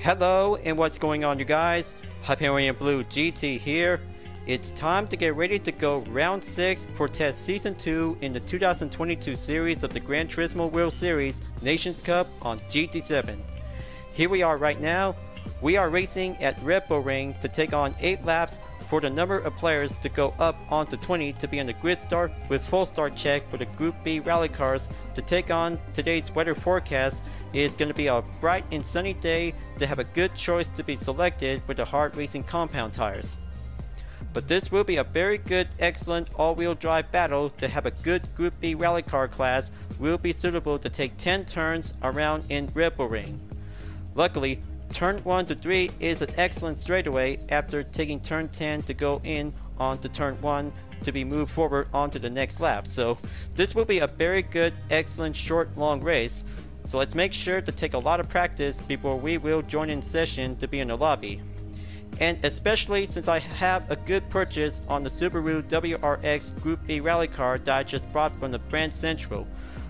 Hello, and what's going on, you guys? Hyperion-Blue-GT here. It's time to get ready to go round 6 for test season 2 in the 2022 series of the Gran Turismo World Series Nations Cup on GT7. Here we are right now. We are racing at Red to take on 8 laps for the number of players to go up onto 20 to be on the grid start with full start check for the Gr.B Rally Cars to take on today's weather forecast. Is going to be a bright and sunny day to have a good choice to be selected with the hard racing compound tires. But this will be a very good, excellent all-wheel drive battle to have a good Gr.B Rally Car class will be suitable to take 10 turns around in Red Bull Ring. Luckily, turn 1 to 3 is an excellent straightaway after taking turn 10 to go in onto turn 1 to be moved forward onto the next lap. So this will be a very good, excellent, short, long race. So let's make sure to take a lot of practice before we will join in session to be in the lobby. And especially since I have a good purchase on the Subaru WRX Gr.B Rally Car that I just bought from the Brand Central.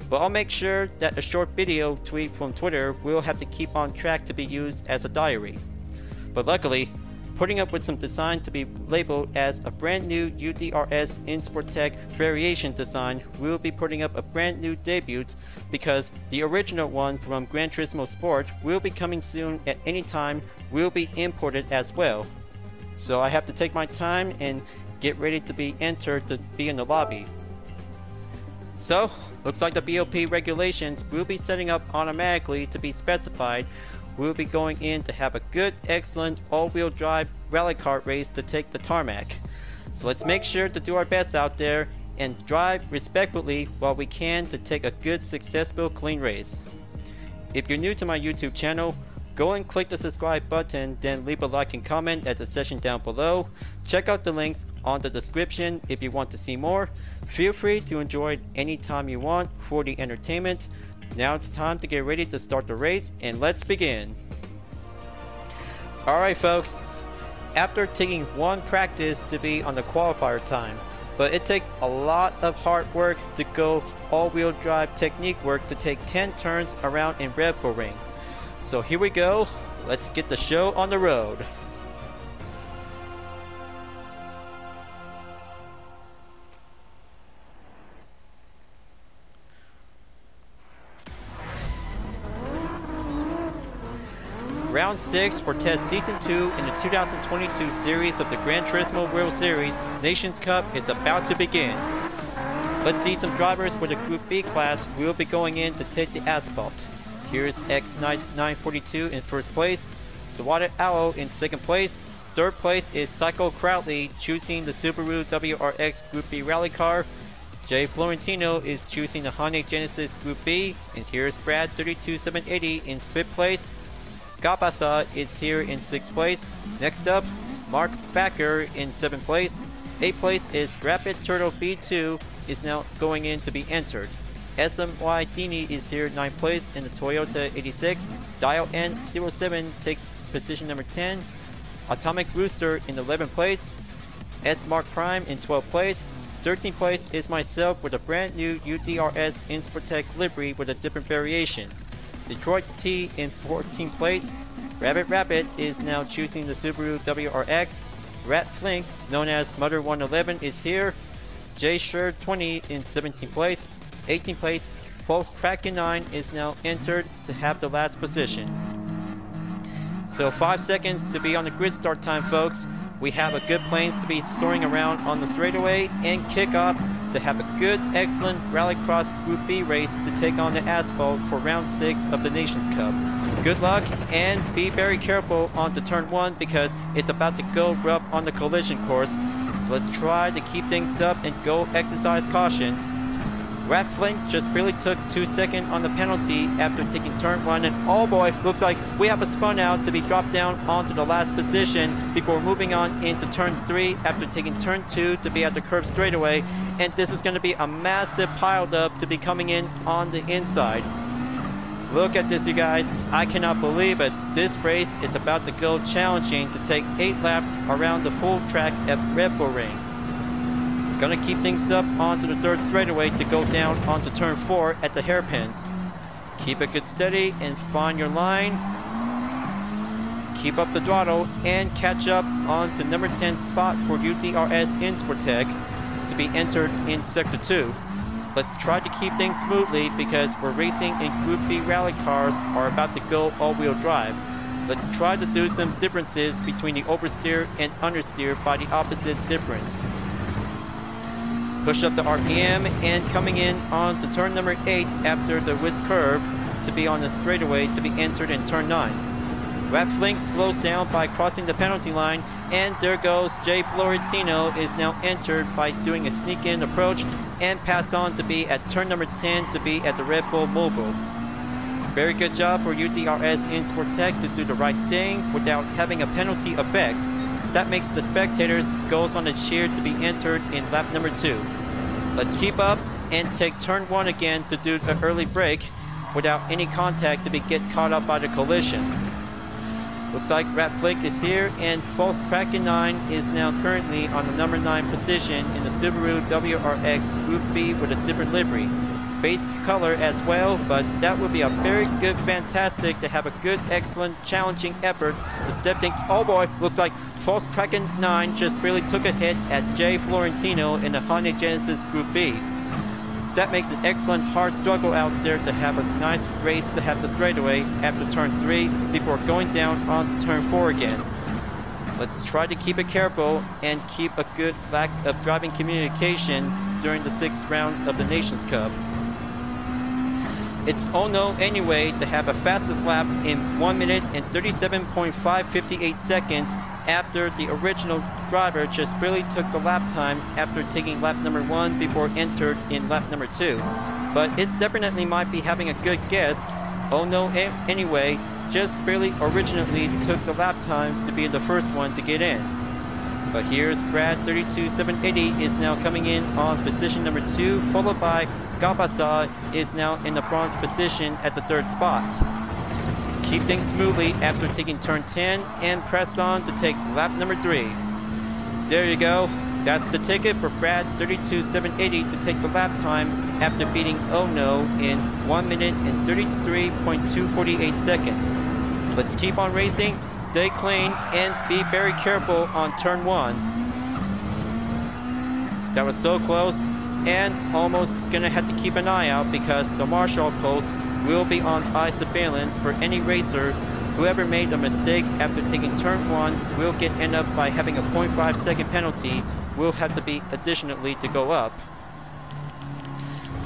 But I'll make sure that a short video tweet from Twitter will have to keep on track to be used as a diary. But luckily, putting up with some design to be labeled as a brand new UDRS InSportTech variation design, we'll be putting up a brand new debut because the original one from Gran Turismo Sport will be coming soon at any time, will be imported as well. So I have to take my time and get ready to be entered to be in the lobby. So, looks like the BOP regulations will be setting up automatically to be specified. We'll be going in to have a good, excellent all-wheel drive rally kart race to take the tarmac. So let's make sure to do our best out there and drive respectfully while we can to take a good, successful, clean race. If you're new to my YouTube channel, go and click the subscribe button, then leave a like and comment at the section down below. Check out the links on the description if you want to see more. Feel free to enjoy it anytime you want for the entertainment. Now it's time to get ready to start the race, and let's begin. Alright folks, after taking one practice to be on the qualifier time, but it takes a lot of hard work to go all-wheel drive technique work to take 10 turns around in Red Bull Ring. So here we go, let's get the show on the road. Round 6 for test season 2 in the 2022 series of the Gran Turismo World Series Nations Cup is about to begin. Let's see some drivers for the Group B class will be going in to take the asphalt. Here's X942 in first place, Toyota Owl in second place, third place is Psycho Crowley choosing the Subaru WRX Group B Rally Car, Jay Florentino is choosing the Hyundai Genesis Group B, and here's Brad 32780 in fifth place. Gabasa is here in 6th place. Next up, Mark Backer in 7th place. 8th place is Rapid Turtle B2 is now going in to be entered. SMY Dini is here 9th place in the Toyota 86. Dial N07 takes position number 10. Atomic Rooster in 11th place. S Mark Prime in 12th place. 13th place is myself with a brand new UDRS InSportTech livery with a different variation. Detroit T in 14th place. Rabbit is now choosing the Subaru WRX. Rat Flink, known as Mother 111, is here. J Sher 20 in 17th place. 18th place, False Kraken 9 is now entered to have the last position. So 5 seconds to be on the grid start time, folks. We have a good planes to be soaring around on the straightaway and kickoff to have a good, excellent Rallycross Group B race to take on the asphalt for round 6 of the Nations Cup. Good luck and be very careful onto turn 1 because it's about to go rough on the collision course. So let's try to keep things up and go exercise caution. Rat Flink just barely took 2 seconds on the penalty after taking turn 1, and oh boy, looks like we have a spun out to be dropped down onto the last position before moving on into turn 3 after taking turn 2 to be at the curb straightaway, and this is going to be a massive piled up to be coming in on the inside. Look at this, you guys, I cannot believe it. This race is about to go challenging to take 8 laps around the full track at Red Bull Ring. Gonna keep things up onto the third straightaway to go down onto turn 4 at the hairpin. Keep it good steady and find your line. keep up the throttle and catch up on to number 10 spot for UDRS Insportec to be entered in Sector 2. Let's try to keep things smoothly because we're racing in Gr.B Rally Cars are about to go all-wheel drive. Let's try to do some differences between the oversteer and understeer by the opposite difference. Push up the RPM and coming in on to turn number 8 after the width curve to be on the straightaway to be entered in turn 9. Rap Flink slows down by crossing the penalty line, and there goes Jay Florentino is now entered by doing a sneak-in approach and pass on to be at turn number 10 to be at the Red Bull Mobile. Very good job for UDRS Insportec to do the right thing without having a penalty effect. That makes the spectators goes on the cheer to be entered in lap number 2. Let's keep up and take turn 1 again to do the early break without any contact to be get caught up by the collision. Looks like Rat Flake is here, and False Kraken 9 is now currently on the number 9 position in the Subaru WRX Group B with a different livery. Base color as well, but that would be a very good, fantastic to have a good, excellent, challenging effort to step things. Oh boy, looks like False Kraken 9 just really took a hit at Jay Florentino in the Honda Genesis Group B. That makes an excellent hard struggle out there to have a nice race to have the straightaway after turn 3 before going down on to turn 4 again. Let's try to keep it careful and keep a good lack of driving communication during the 6th round of the Nations Cup. It's oh no anyway to have a fastest lap in 1 minute and 37.558 seconds after the original driver just really took the lap time after taking lap number 1 before entered in lap number 2. But it definitely might be having a good guess. Oh no anyway, just barely originally took the lap time to be the first one to get in. But here's Brad 32780 is now coming in on position number 2, followed by Gabasa is now in the bronze position at the 3rd spot. Keep things smoothly after taking turn 10 and press on to take lap number 3. There you go. That's the ticket for Brad 32780 to take the lap time after beating Oh No in 1 minute and 33.248 seconds. Let's keep on racing, stay clean, and be very careful on turn 1. That was so close, and almost gonna have to keep an eye out because the Marshall post will be on eye surveillance for any racer. Whoever made a mistake after taking turn 1 will end up by having a 0.5 second penalty, will have to be additionally to go up.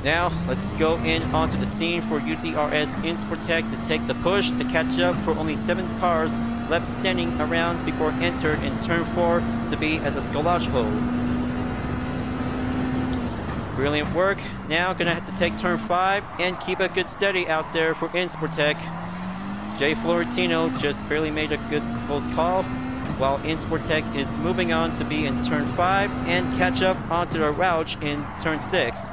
Now, let's go in onto the scene for UDRS Insportec to take the push to catch up for only 7 cars left standing around before entered in turn 4 to be at the Scolage hole. Brilliant work. Now gonna have to take turn 5 and keep a good steady out there for Insportec. Jay Florentino just barely made a good close call, while Insportec is moving on to be in turn 5 and catch up onto the Rouch in turn 6.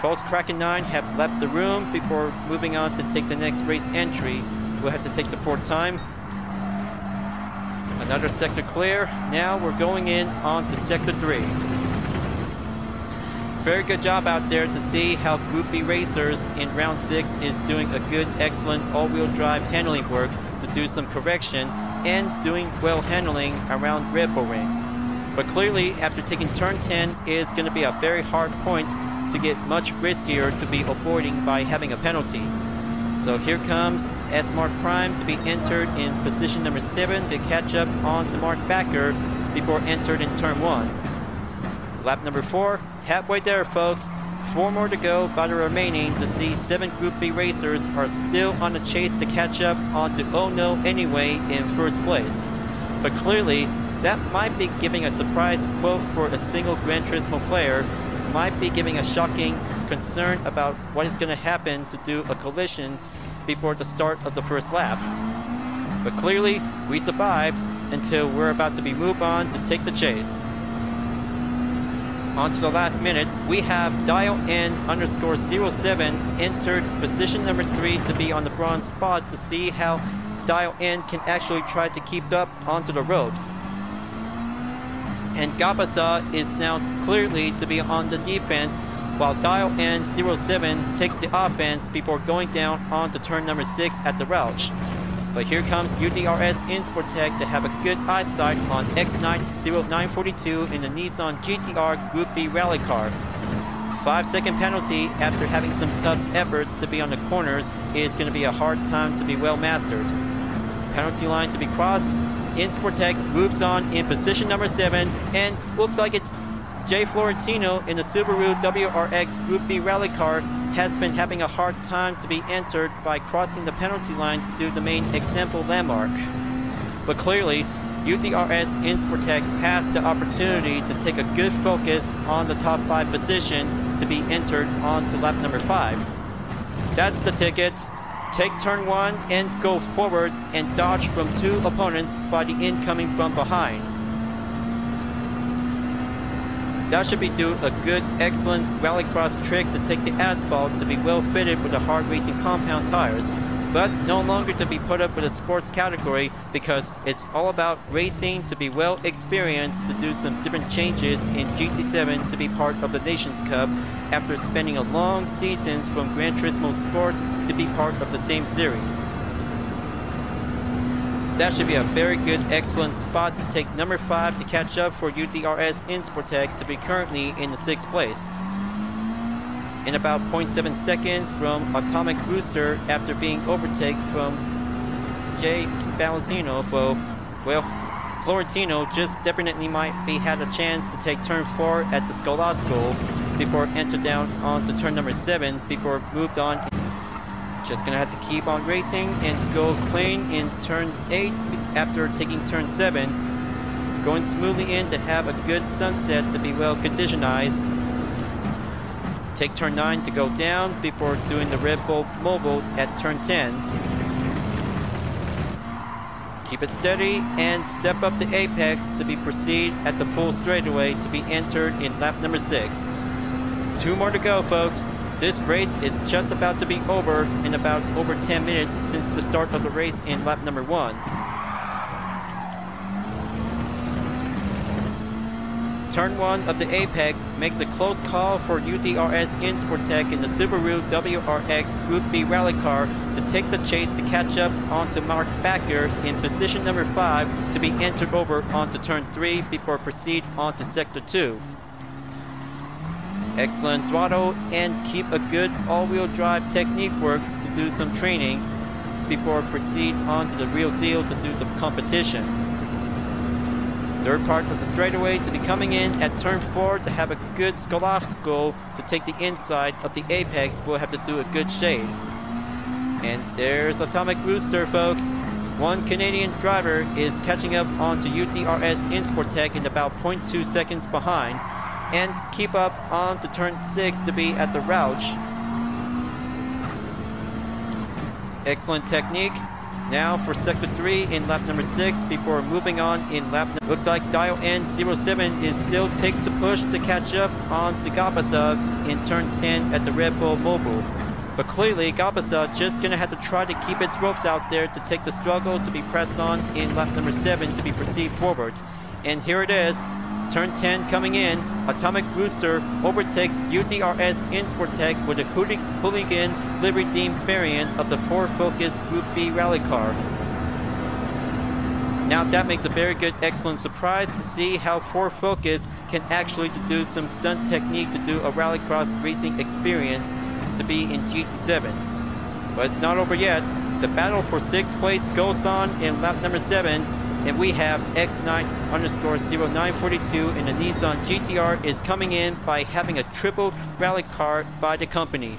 False Kraken 9 have left the room before moving on to take the next race entry. We'll have to take the 4th time. Another sector clear. Now we're going in on to sector 3. Very good job out there to see how Group B racers in round 6 is doing a good, excellent all-wheel drive handling work to do some correction and doing well handling around Red Bull Ring. But clearly, after taking turn 10 is going to be a very hard point to get much riskier to be avoiding by having a penalty. So here comes S-Mark Prime to be entered in position number 7 to catch up on to Mark Backer before entered in turn 1. Lap number 4, halfway there folks. 4 more to go by the remaining to see 7 Group B racers are still on the chase to catch up onto Oh No Anyway in 1st place. But clearly, that might be giving a surprise quote for a single Gran Turismo player, might be giving a shocking concern about what is going to happen to do a collision before the start of the 1st lap. But clearly, we survived until we're about to be moved on to take the chase. On to the last minute, we have Dial N_07 entered position number 3 to be on the bronze spot to see how Dial N can actually try to keep up onto the ropes. And Gabasa is now clearly to be on the defense, while Dial N07 takes the offense before going down onto turn number 6 at the Rouch. But here comes UDRS Insportec to have a good eyesight on X90942 in the Nissan GTR Group B Rally Car. 5-second penalty after having some tough efforts to be on the corners is going to be a hard time to be well mastered. Penalty line to be crossed. Insportec moves on in position number 7, and looks like it's Jay Florentino in the Subaru WRX Group B Rally Car has been having a hard time to be entered by crossing the penalty line to do the main example landmark. But clearly, UDRS Insportec has the opportunity to take a good focus on the top 5 position to be entered onto lap number 5. That's the ticket. Take turn 1 and go forward and dodge from 2 opponents by the incoming from behind. That should be do a good, excellent rallycross trick to take the asphalt to be well fitted with the hard racing compound tires, but no longer to be put up with a sports category because it's all about racing to be well experienced to do some different changes in GT7 to be part of the Nations Cup after spending a long seasons from Gran Turismo Sport to be part of the same series. That should be a very good, excellent spot to take number 5 to catch up for UDRS Insportec to be currently in the 6th place. In about 0.7 seconds from Atomic Rooster after being overtaken from Jay Valentino. Well, Florentino just definitely might be had a chance to take turn 4 at the Skolasco before enter down onto turn number 7 before moved on. Just gonna have to keep on racing and go clean in turn 8 after taking turn 7. Going smoothly in to have a good sunset to be well conditionized. Take turn 9 to go down before doing the Red Bull Mobile at turn 10. Keep it steady and step up the apex to be proceed at the full straightaway to be entered in lap number 6. 2 more to go, folks. This race is just about to be over in about over 10 minutes since the start of the race in lap number 1. Turn 1 of the apex makes a close call for UDRS Insportec in the Subaru WRX Group B Rally Car to take the chase to catch up onto Mark Backer in position number 5 to be entered over onto turn 3 before proceed onto sector 2. Excellent throttle and keep a good all-wheel drive technique work to do some training before proceed on to the real deal to do the competition. Third part of the straightaway to be coming in at turn 4 to have a good Skolasco to take the inside of the apex. We'll have to do a good shade. And there's Atomic Rooster, folks. One Canadian driver is catching up onto UDRS Insportec in about 0.2 seconds behind. And keep up on to turn 6 to be at the Rouch. Excellent technique. Now for sector 3 in lap number 6 before moving on in lap number. Looks like Dial N07 is still takes the push to catch up on to Gabasa in turn 10 at the Red Bull Mobile. But clearly Gabasa just gonna have to try to keep its ropes out there to take the struggle to be pressed on in lap number 7 to be proceed forward. And here it is. Turn 10 coming in, Atomic Rooster overtakes UDRS Insportec with a Hooligan Livery Dean variant of the Ford Focus Group B Rally Car. Now that makes a very good, excellent surprise to see how Ford Focus can actually do some stunt technique to do a rallycross racing experience to be in GT7. But it's not over yet. The battle for 6th place goes on in lap number 7. And we have X9_0942 in the Nissan GTR is coming in by having a triple rally car by the company.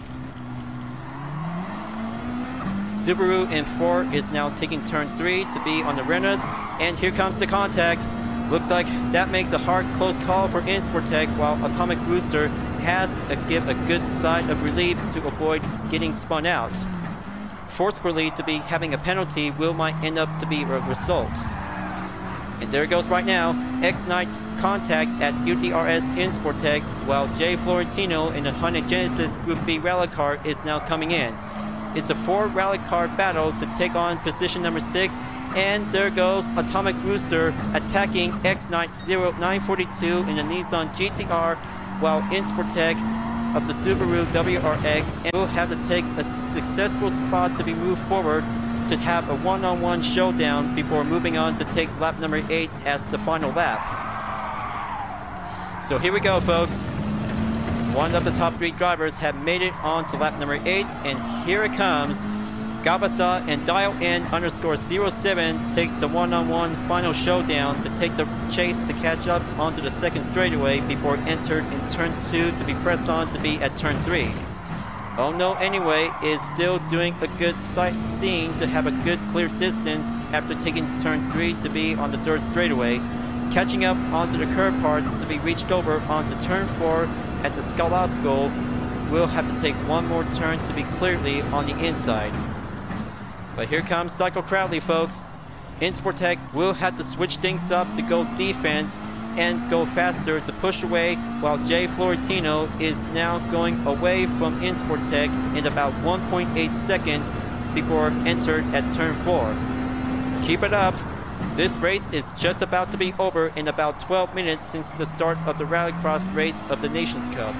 Subaru in 4 is now taking turn 3 to be on the runners, and here comes the contact. Looks like that makes a hard close call for Insportec, while Atomic Rooster has to give a good side of relief to avoid getting spun out. Forcefully to be having a penalty might end up to be a result. And there it goes right now, X9 contact at UDRS Insportec, while Jay Florentino in the Hyundai Genesis Group B Rally Car is now coming in. It's a 4 rally car battle to take on position number 6, and there goes Atomic Rooster attacking X90942 in the Nissan GTR, while Insportec of the Subaru WRX will have to take a successful spot to be moved forward to have a one-on-one showdown before moving on to take lap number 8 as the final lap. So here we go, folks. One of the top 3 drivers have made it on to lap number 8, and here it comes. Gabasa and DialN_07 takes the one-on-one final showdown to take the chase to catch up onto the second straightaway before entered in turn 2 to be pressed on to be at turn 3. Oh No Anyway is still doing a good sightseeing to have a good clear distance after taking turn 3 to be on the third straightaway, catching up onto the curb parts to be reached over onto turn 4 at the Skalasco. Will have to take one more turn to be clearly on the inside. But here comes Cycle Crowley, folks. Insportec will have to switch things up to go defense and go faster to push away, while Jay Florentino is now going away from Insportec in about 1.8 seconds before entered at turn 4. Keep it up. This race is just about to be over in about 12 minutes since the start of the Rallycross race of the Nations Cup.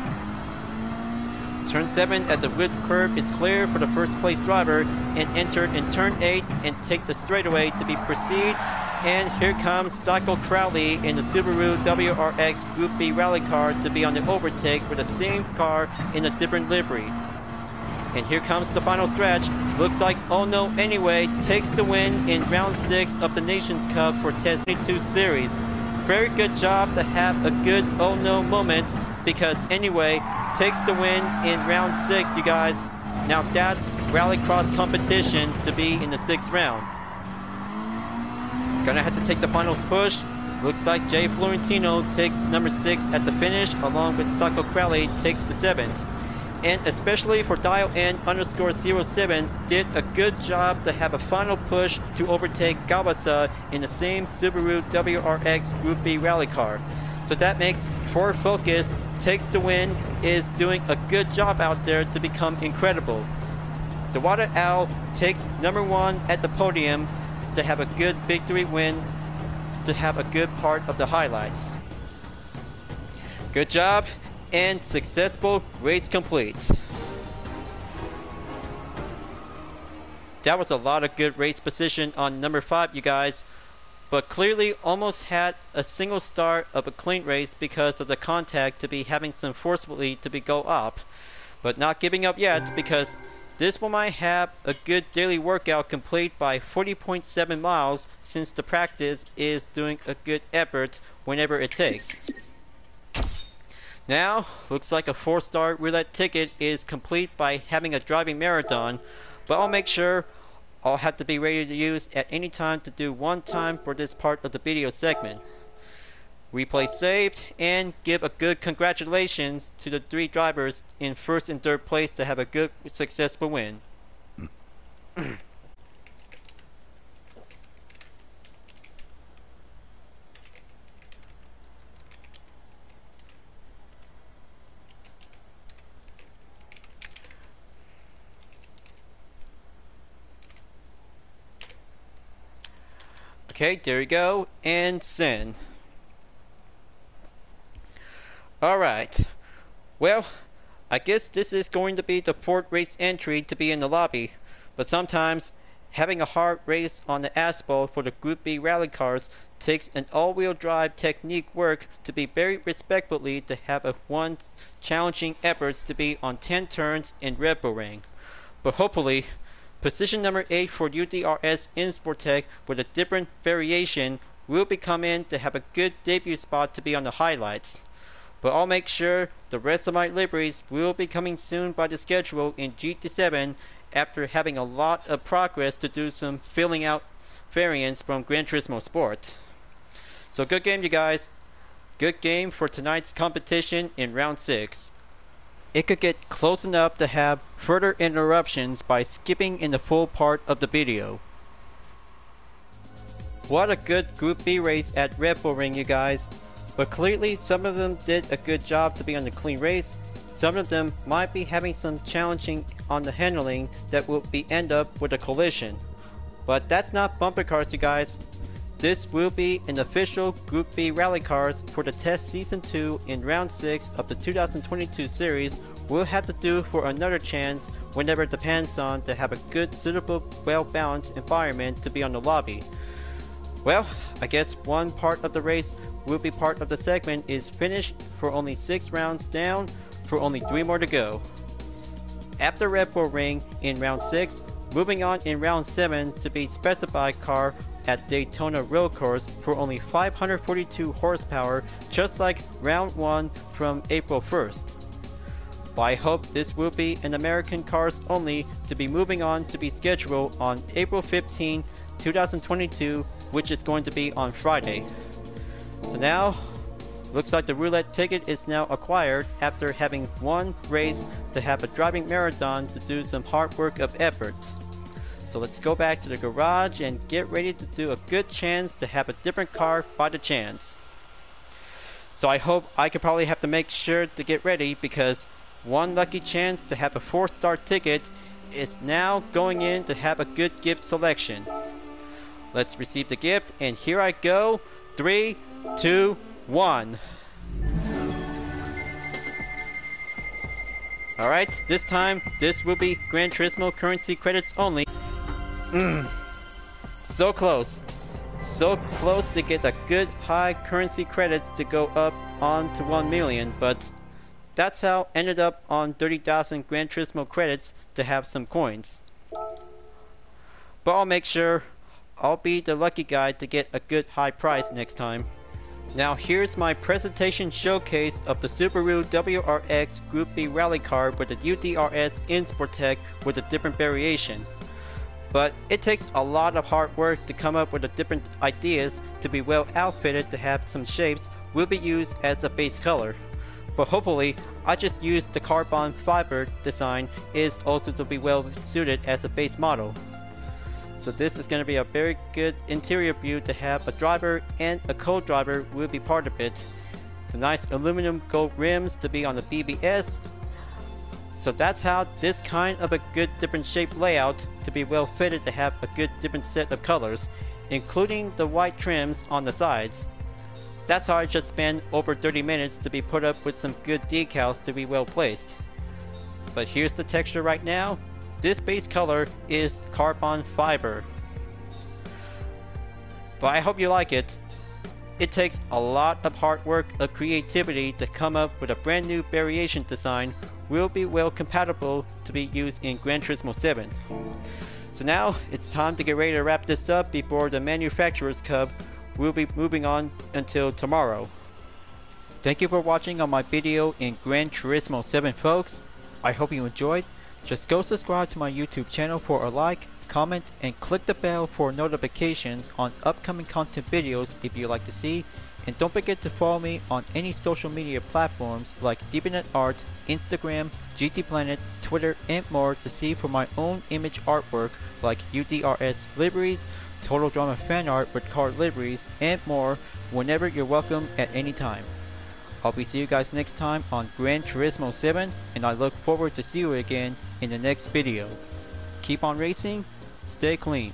Turn 7 at the wood curb is clear for the first place driver and entered in turn 8 and take the straightaway to be proceed. And here comes Cycle Crowley in the Subaru WRX Group B Rally Car to be on the overtake for the same car in a different livery. And here comes the final stretch. Looks like Oh No Anyway takes the win in round 6 of the Nations Cup for Test 22 series. Very good job to have a good Oh No moment, because Anyway takes the win in round 6, you guys. Now that's Rallycross competition to be in the 6th round. Gonna have to take the final push. Looks like Jay Florentino takes number 6 at the finish, along with Cycle Crowley takes the 7th. And especially for DialN_07 did a good job to have a final push to overtake Gabasa in the same Subaru WRX Group B Rally Car. So that makes Ford Focus takes the win, is doing a good job out there to become incredible. The Water Owl takes number 1 at the podium to have a good victory win, to have a good part of the highlights. Good job and successful race complete. That was a lot of good race position on number 5, you guys, but clearly almost had a single start of a clean race because of the contact to be having some forcefully to be go up, but not giving up yet, because this one might have a good daily workout complete by 40.7 miles, since the practice is doing a good effort whenever it takes. Now, looks like a 4-star roulette ticket is complete by having a driving marathon, but I'll make sure I'll have to be ready to use at any time to do one time for this part of the video segment. Replay saved, and give a good congratulations to the 3 drivers in 1st and 3rd place to have a good successful win. Okay, there you go, and send. Alright, well, I guess this is going to be the 4th race entry to be in the lobby, but sometimes having a hard race on the asphalt for the Group B Rally Cars takes an all-wheel drive technique work to be very respectfully to have a one challenging efforts to be on 10 turns in Red Bull Ring. But hopefully, position number 8 for UDRS Insportec with a different variation will be coming to have a good debut spot to be on the highlights. But I'll make sure the rest of my liveries will be coming soon by the schedule in GT7 after having a lot of progress to do some filling out variants from Gran Turismo Sport. So good game, you guys. Good game for tonight's competition in round 6. It could get close enough to have further interruptions by skipping in the full part of the video. What a good Group B race at Red Bull Ring, you guys. But clearly some of them did a good job to be on the clean race. Some of them might be having some challenging on the handling that will be end up with a collision. But that's not bumper cars, you guys. this will be an official Gr.B Rally Cars for the test season 2 in round 6 of the 2022 series. We'll have to do for another chance whenever it depends on to have a good, suitable, well-balanced environment to be on the lobby. Well, I guess one part of the race will be part of the segment is finished for only 6 rounds down, for only 3 more to go. After Red Bull Ring in round 6, moving on in round 7 to be specified car at Daytona Road Course for only 542 horsepower, just like round 1 from April 1st. But I hope this will be an American cars only to be moving on to be scheduled on April 15, 2022, which is going to be on Friday. So now, looks like the roulette ticket is now acquired after having one race to have a driving marathon to do some hard work of effort. So let's go back to the garage and get ready to do a good chance to have a different car by the chance. So I hope I could probably have to make sure to get ready because one lucky chance to have a 4-star ticket is now going in to have a good gift selection. Let's receive the gift and here I go. 3, 2, 1. Alright, this time this will be Gran Turismo currency credits only. So close. So close to get a good high currency credits to go up on to 1 million, but that's how ended up on 30,000 Gran Turismo credits to have some coins. But I'll make sure I'll be the lucky guy to get a good high price next time. Now here's my presentation showcase of the Subaru WRX Gr.B Rally Car with the UDRS InSportTech with a different variation. But it takes a lot of hard work to come up with the different ideas to be well outfitted to have some shapes will be used as a base color. But hopefully, I just used the carbon fiber design is also to be well suited as a base model. So this is going to be a very good interior view to have a driver and a co-driver will be part of it. The nice aluminum gold rims to be on the BBS. So that's how this kind of a good different shape layout to be well fitted to have a good different set of colors, including the white trims on the sides. That's how I just spent over 30 minutes to be put up with some good decals to be well placed. But here's the texture right now. This base color is carbon fiber. But I hope you like it. It takes a lot of hard work of creativity to come up with a brand new variation design will be well compatible to be used in Gran Turismo 7. So now it's time to get ready to wrap this up before the manufacturer's cub will be moving on until tomorrow. Thank you for watching on my video in Gran Turismo 7 folks. I hope you enjoyed. Just go subscribe to my YouTube channel for a like, comment, and click the bell for notifications on upcoming content videos if you like to see. And don't forget to follow me on any social media platforms like DeviantArt, Instagram, GT Planet, Twitter, and more to see for my own image artwork like UDRS liveries, Total Drama fan art with car liveries, and more whenever you're welcome at any time. I'll be see you guys next time on Gran Turismo 7, and I look forward to see you again in the next video. Keep on racing, stay clean.